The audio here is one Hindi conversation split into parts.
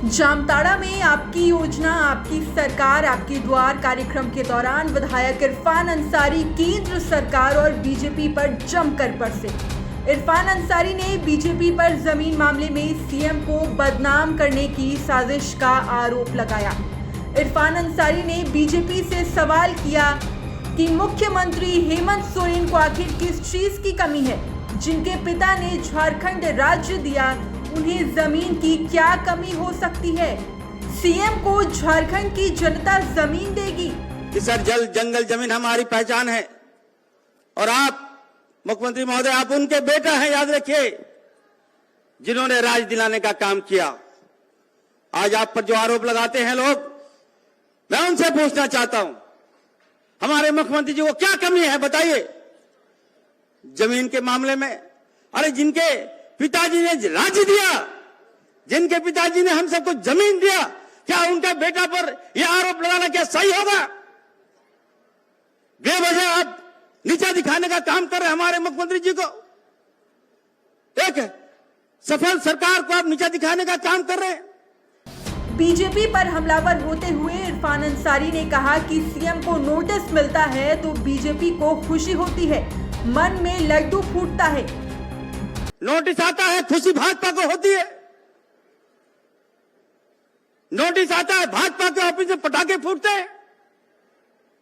जामताड़ा में आपकी योजना आपकी सरकार आपके द्वार कार्यक्रम के दौरान विधायक इरफान अंसारी केंद्र सरकार और बीजेपी पर जमकर बरसे। इरफान अंसारी ने बीजेपी पर जमीन मामले में सीएम को बदनाम करने की साजिश का आरोप लगाया। इरफान अंसारी ने बीजेपी से सवाल किया कि मुख्यमंत्री हेमंत सोरेन को आखिर किस चीज की कमी है। जिनके पिता ने झारखंड राज्य दिया, उन्हें जमीन की क्या कमी हो सकती है। सीएम को झारखंड की जनता जमीन देगी। सर, जल जंगल जमीन हमारी पहचान है और आप मुख्यमंत्री महोदय, आप उनके बेटा हैं, याद रखिए, जिन्होंने राज दिलाने का काम किया। आज आप पर जो आरोप लगाते हैं लोग, मैं उनसे पूछना चाहता हूं, हमारे मुख्यमंत्री जी को क्या कमी है बताइए जमीन के मामले में। अरे जिनके पिताजी ने राज्य दिया, जिनके पिताजी ने हम सबको जमीन दिया, क्या उनका बेटा पर यह आरोप लगाना क्या सही होगा? बेवजह आप नीचा दिखाने का काम कर रहे हैं हमारे मुख्यमंत्री जी को। एक सफल सरकार को आप नीचा दिखाने का काम कर रहे हैं। बीजेपी पर हमलावर होते हुए इरफान अंसारी ने कहा कि सीएम को नोटिस मिलता है तो बीजेपी को खुशी होती है, मन में लड्डू फूटता है। नोटिस आता है, खुशी भाजपा को होती है। नोटिस आता है, भाजपा के ऑफिस में पटाखे फूटते हैं।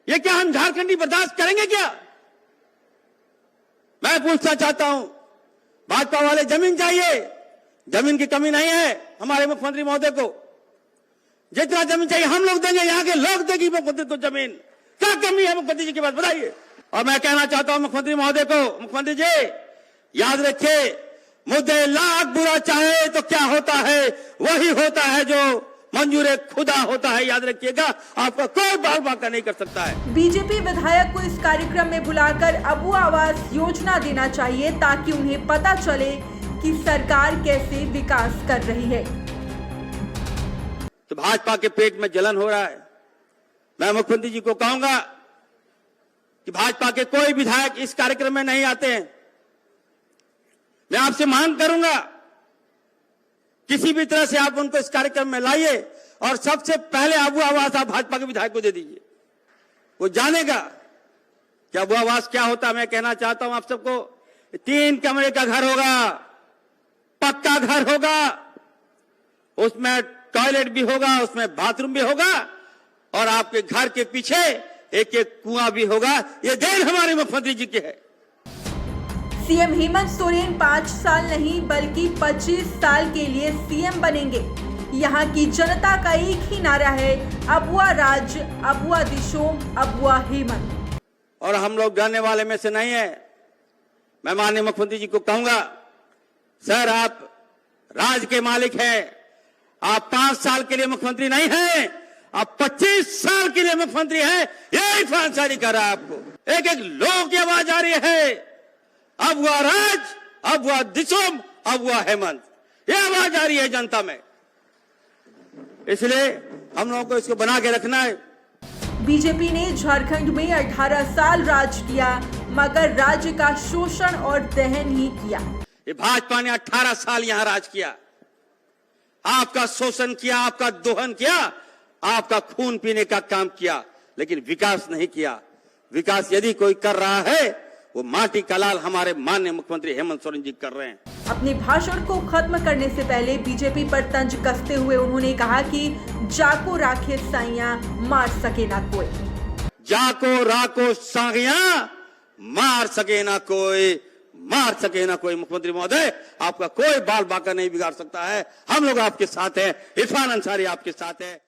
ये क्या हम झारखंडी बर्दाश्त करेंगे क्या? मैं पूछना चाहता हूं, भाजपा वाले जमीन चाहिए, जमीन की कमी नहीं है हमारे मुख्यमंत्री महोदय को। जितना जमीन चाहिए हम लोग देंगे, यहाँ के लोग देंगे मुख्यमंत्री को जमीन। क्या कमी है मुख्यमंत्री जी के पास बताइए। और मैं कहना चाहता हूं मुख्यमंत्री महोदय को, मुख्यमंत्री जी याद रखिए, मुद्दे लाख बुरा चाहे तो क्या होता है, वही होता है जो मंजूर खुदा होता है। याद रखिएगा, आपका कोई बाल बाका नहीं कर सकता है। बीजेपी विधायक को इस कार्यक्रम में बुलाकर अबू आवास योजना देना चाहिए ताकि उन्हें पता चले कि सरकार कैसे विकास कर रही है। तो भाजपा के पेट में जलन हो रहा है। मैं मुख्यमंत्री जी को कहूंगा कि भाजपा के कोई विधायक इस कार्यक्रम में नहीं आते हैं। मैं आपसे मांग करूंगा, किसी भी तरह से आप उनको इस कार्यक्रम में लाइए और सबसे पहले अबू आवास आप भाजपा के विधायक को दे दीजिए। वो जानेगा कि अबू आवास क्या होता है। मैं कहना चाहता हूं आप सबको, 3 कमरे का घर होगा, पक्का घर होगा, उसमें टॉयलेट भी होगा, उसमें बाथरूम भी होगा और आपके घर के पीछे एक एक कुआं भी होगा। ये देन हमारे मुख्यमंत्री जी की है। सीएम हेमंत सोरेन 5 साल नहीं बल्कि 25 साल के लिए सीएम बनेंगे। यहाँ की जनता का एक ही नारा है, अबुआ राज, अबुआ दिशोम, अबुआ हेमंत। और हम लोग डरने वाले में से नहीं है। मैं माननीय मुख्यमंत्री जी को कहूंगा, सर आप राज के मालिक हैं, आप 5 साल के लिए मुख्यमंत्री नहीं हैं, आप 25 साल के लिए मुख्यमंत्री हैं। ये इरफान अंसारी कर रहा है आपको। एक एक लोगों की आवाज आ रही है, अब हुआ राज, अब हुआ दिशोम, अब हुआ हेमंत। ये आवाज आ रही है जनता में, इसलिए हम लोगों को इसको बना के रखना है। बीजेपी ने झारखंड में 18 साल राज किया, मगर राज्य का शोषण और दहन ही किया। ये भाजपा ने 18 साल यहां राज किया, आपका शोषण किया, आपका दोहन किया, आपका खून पीने का काम किया, लेकिन विकास नहीं किया। विकास यदि कोई कर रहा है, वो माटी का लाल हमारे माननीय मुख्यमंत्री हेमंत सोरेन जी कर रहे हैं। अपने भाषण को खत्म करने से पहले बीजेपी पर तंज कसते हुए उन्होंने कहा कि जाको राखे साइया मार सके ना कोई। जाको राको सागिया मार सके ना कोई, मार सके ना कोई। मुख्यमंत्री महोदय, आपका कोई बाल बाका नहीं बिगाड़ सकता है। हम लोग आपके साथ हैं, इरफान अंसारी आपके साथ है।